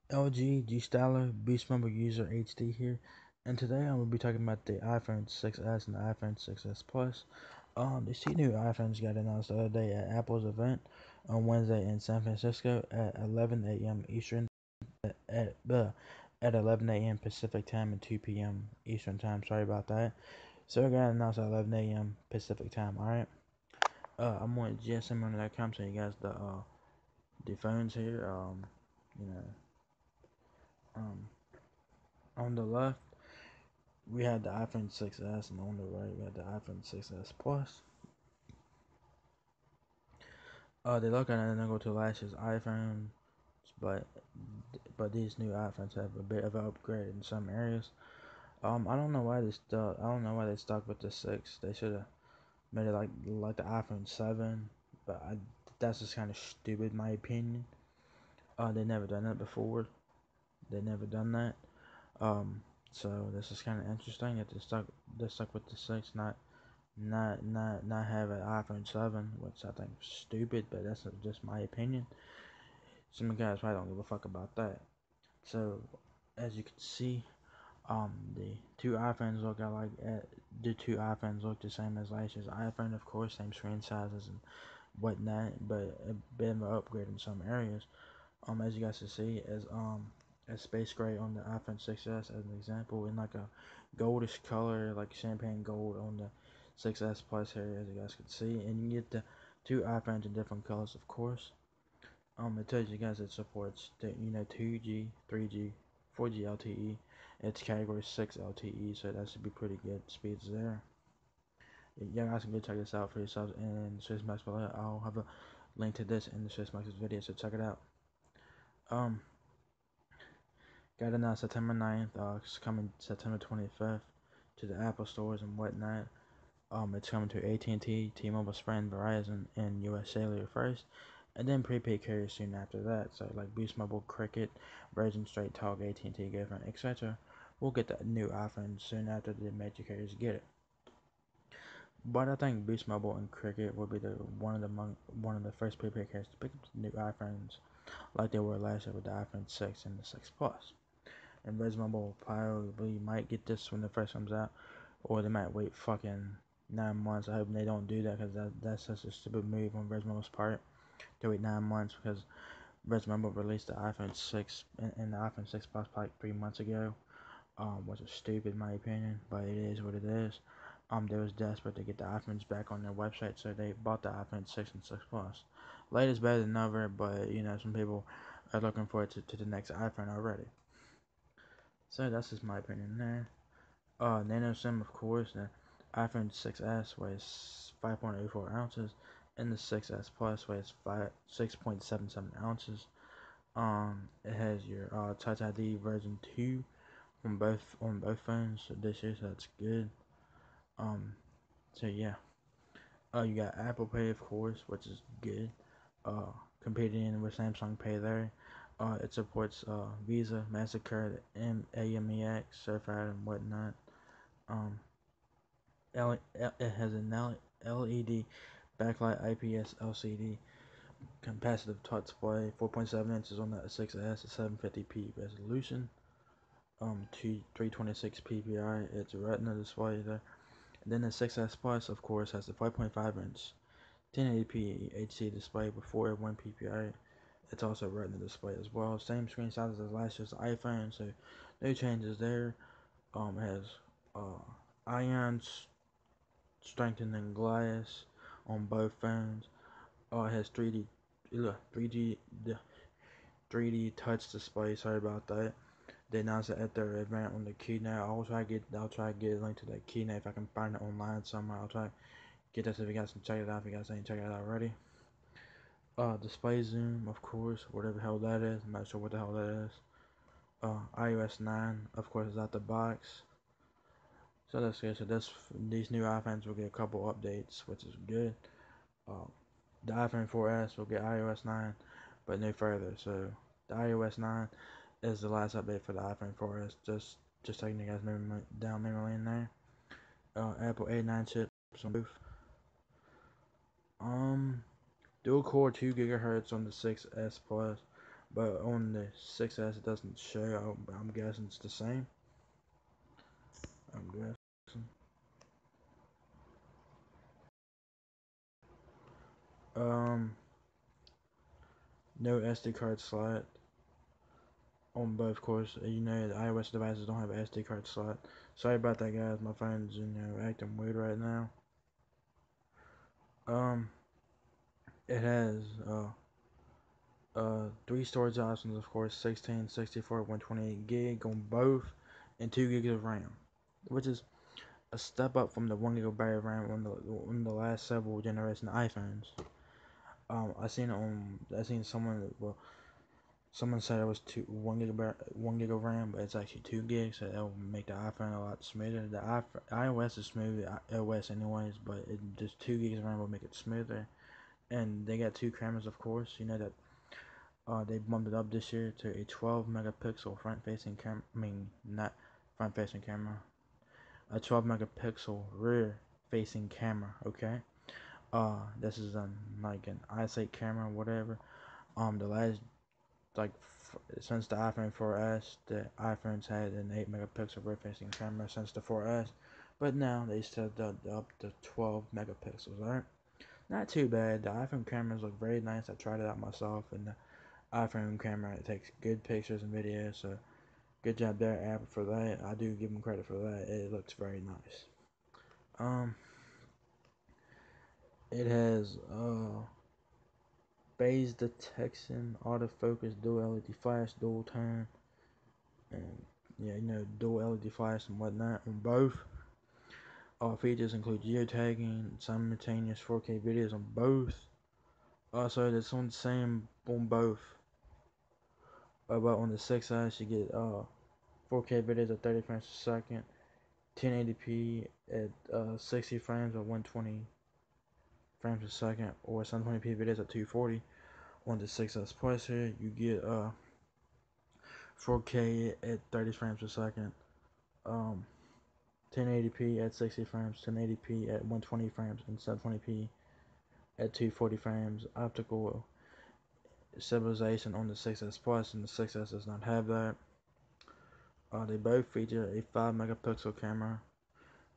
LG G Styler Beast Mobile User HD here, and today I'm gonna be talking about the iPhone 6s and the iPhone 6s Plus. These two new iPhones got announced the other day at Apple's event on Wednesday in San Francisco at 11 a.m. Eastern at 11 a.m. Pacific time and 2 p.m. Eastern time. Sorry about that. So it got announced at 11 a.m. Pacific time. All right. I'm on GSMArena.com, so you guys the phones here. You know. Um, on the left, we had the iPhone 6s, and on the right, we had the iPhone 6s Plus. They look identical to last year's iPhone, but these new iPhones have a bit of an upgrade in some areas. I don't know why they stuck. I don't know why they stuck with the 6. They should have made it like the iPhone 7, but that's just kind of stupid, in my opinion. They never done that before. They never done that. Um, so this is kind of interesting that they stuck with the 6, not have an iPhone 7, which I think is stupid, but that's just my opinion. Some guys probably don't give a fuck about that. So, as you can see, the two iPhones look alike. The two iPhones look the same as last year's iPhone, of course, same screen sizes and whatnot, but a bit of an upgrade in some areas. As you guys can see, as space gray on the iPhone 6s as an example, in like a goldish color, like champagne gold on the 6s Plus here, as you guys can see, and you get the two iPhones in different colors, of course. It tells you guys it supports the 2G, 3G, 4G LTE. It's category 6 LTE, so that should be pretty good speeds there. You guys can go check this out for yourselves in SwissMax below. I'll have a link to this in the SwissMax video, so check it out. Um, Got announced September 9th. It's coming September 25th to the Apple stores and whatnot. It's coming to AT&T, T-Mobile, Sprint, Verizon, and US Cellular first, and then prepaid carriers soon after that. So like Boost Mobile, Cricket, Virgin, Straight Talk, AT&T, Giffen, etc. We'll get the new iPhone soon after the major carriers get it. But I think Boost Mobile and Cricket will be one of the first prepaid carriers to pick up the new iPhones, like they were last year with the iPhone 6 and the 6 Plus. And Virgin Mobile probably might get this when the first comes out, or they might wait fucking 9 months. I hope they don't do that, because that's such a stupid move on Virgin Mobile's part to wait 9 months, because Virgin Mobile released the iPhone 6 and the iPhone 6 Plus like 3 months ago, which is stupid in my opinion, but it is what it is. They was desperate to get the iPhones back on their website, so they bought the iPhone 6 and 6 Plus. Late is better than never, but some people are looking forward to the next iPhone already. So that's just my opinion there. Nano SIM, of course. The iPhone 6s weighs 5.84 ounces, and the 6s Plus weighs 6.77 ounces. It has your Touch ID version 2 on both phones this year, so that's good. Um, so yeah. You got Apple Pay, of course, which is good. Competing with Samsung Pay there. It supports Visa, MasterCard, and AMEX, Certified, and whatnot. Um, it has an LED backlight IPS LCD capacitive touch display, 4.7 inches on the 6S, a 750p resolution, 326 ppi. It's a Retina display there. And then the 6S Plus, of course, has the 5.5-inch 1080p HD display with 401 ppi. It's also a Retina display as well. Same screen size as last year's iPhone, so no changes there. It has ions strengthening glass on both phones. It has 3D 3D touch display. Sorry about that. They announced it at their event on the keynote. I'll try to get a link to that keynote if I can find it online somewhere. I'll try to get that so if you guys can check it out. If you guys ain't checked it out already. Display zoom, of course, whatever the hell that is. I'm not sure what the hell that is. iOS 9, of course, is out the box. So that's good. So these new iPhones will get a couple updates, which is good. Um, the iPhone 4S will get iOS 9, but no further. So the iOS 9 is the last update for the iPhone 4S. Just taking you guys down memory lane there. Apple A9 chips on both. Um, Dual core 2 GHz on the 6S Plus. but on the 6S it doesn't show. I'm guessing it's the same. I'm guessing. Um, no SD card slot on both. Of course, you know the iOS devices don't have an SD card slot. Sorry about that, guys. My phone's acting weird right now. Um, it has 3 storage options, of course, 16, 64, 128 gig on both, and 2 gigs of RAM, which is a step up from the 1 gigabyte of RAM on the last several generation iPhones. I seen someone said it was 1 gig of RAM, but it's actually 2 gigs, so it'll make the iPhone a lot smoother. The iOS is smooth, OS anyways, but just 2 gigs of RAM will make it smoother. And they got 2 cameras, of course. You know that they bumped it up this year to a 12 megapixel front-facing camera. I mean, not front-facing camera. A 12 megapixel rear-facing camera. Okay. This is like an eyesight camera, or whatever. The last since the iPhone 4S, the iPhones had an 8 megapixel rear-facing camera since the 4S, but now they stepped up to 12 megapixels. Alright. Not too bad. The iPhone cameras look very nice. I tried it out myself, and the iPhone camera, it takes good pictures and videos, so good job there, Apple, for that. I do give them credit for that. It looks very nice. Um, it has phase detection, autofocus, dual LED flash, dual tone, and yeah, dual LED flash and whatnot on both. All features include geotagging, simultaneous 4K videos on both. Also, that's on the same on both. But on the 6S, you get 4K videos at 30 frames per second, 1080p at 60 frames or 120 frames per second, or 720p videos at 240. On the 6S Plus here, you get 4K at 30 frames per second, 1080p at 60 frames, 1080p at 120 frames, and 720p at 240 frames. Optical stabilization on the 6S Plus, and the 6S does not have that. They both feature a 5 megapixel camera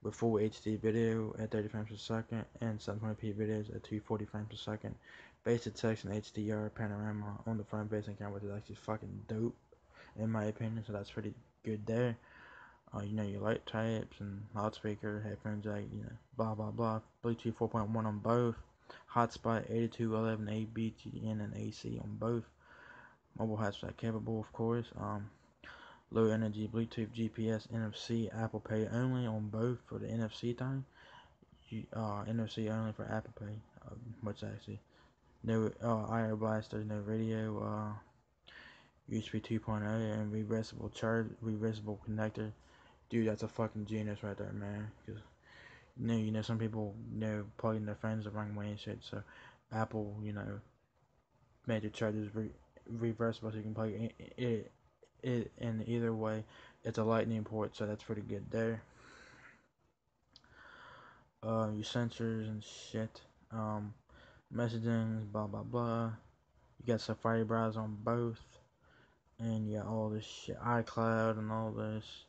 with full HD video at 30 frames per second and 720p videos at 240 frames per second. Face detection HDR panorama on the front facing camera, which is actually fucking dope in my opinion, so that's pretty good there. Your light types and loudspeaker, headphone jack, blah blah blah. Bluetooth 4.1 on both. Hotspot 8211 ABTN and AC on both. Mobile hotspot capable, of course. Low energy Bluetooth, GPS, NFC, Apple Pay only on both for the NFC thing. NFC only for Apple Pay, which actually no IR blaster, no radio, USB 2.0, and reversible connector. Dude, that's a fucking genius right there, man. Because some people plugging their phones the wrong way and shit. So Apple, made the chargers reversible, so you can plug it in either way. It's a lightning port, so that's pretty good there. Your sensors and shit, messaging, blah blah blah. You got Safari browser on both, and you got all this shit, iCloud and all this.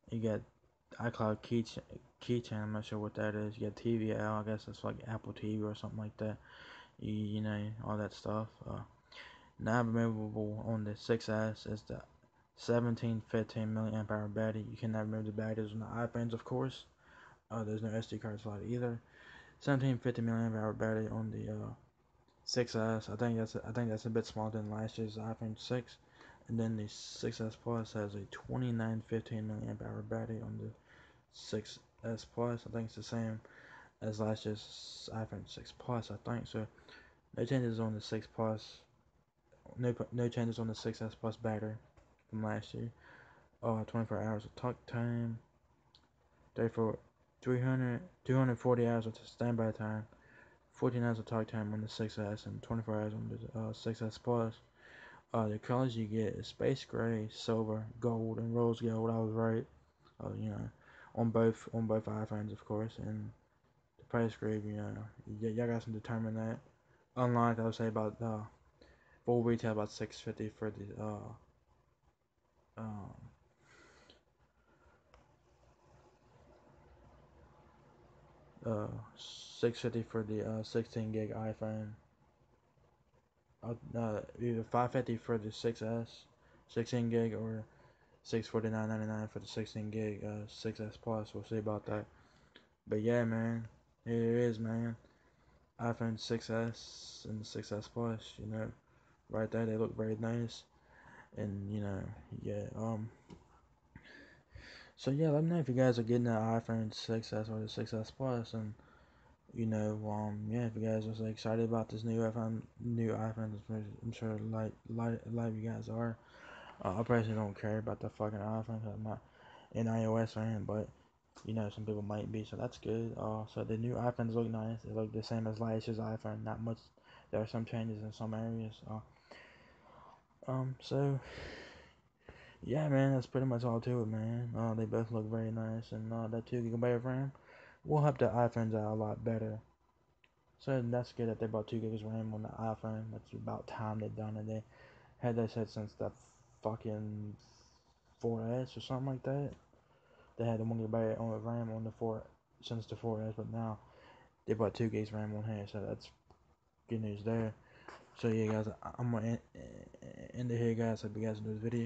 You got iCloud keychain. I'm not sure what that is. You got TVL. I guess it's like Apple TV or something like that. All that stuff. Not removable on the 6S is the 1715 milliamp hour battery. You cannot remove the batteries on the iPhones, of course. There's no SD card slot either. 1750 milliamp hour battery on the 6S. I think that's a bit smaller than last year's iPhone 6. And then the 6S Plus has a 2915 milliamp hour battery on the 6S Plus. I think it's the same as last year's iPhone 6 Plus. I think so. No changes on the 6 Plus. No changes on the 6S Plus battery from last year. 24 hours of talk time. 240 hours of standby time. 14 hours of talk time on the 6S and 24 hours on the 6S Plus. The colors you get is space gray, silver, gold, and rose gold. I was right. On both iPhones, of course, and the price grade. Y'all guys can determine that. Unlike I would say about full retail about 650 for the um 650 for the 16 gig iPhone. Either 550 for the 6S 16 gig or 649.99 for the 16 gig 6S Plus. We'll see about that. But yeah, man, here it is, man. iPhone 6S and 6S Plus. You know, right there, they look very nice. And you know, yeah. So yeah, let me know if you guys are getting an iPhone 6S or the 6S Plus, and you know, yeah, if you guys are so excited about this new iPhone, I'm sure a lot of you guys are. I personally don't care about the fucking iPhone 'cause I'm not an iOS fan, but you know, some people might be, so that's good. So the new iPhones look nice. They look the same as last year's iPhone. Not much. There are some changes in some areas. So yeah, man, that's pretty much all to it, man. They both look very nice, and that 2 GB of RAM will help the iPhones out a lot better. So that's good that they brought 2 GB RAM on the iPhone. That's about time they done it. They had that said since the fucking 4S or something like that. They had the 1 GB on the RAM on the 4 since the 4S, but now they brought 2 GB RAM on here, so that's good news there. So yeah, guys, I'm gonna end it here, guys. Hope you guys enjoyed this video.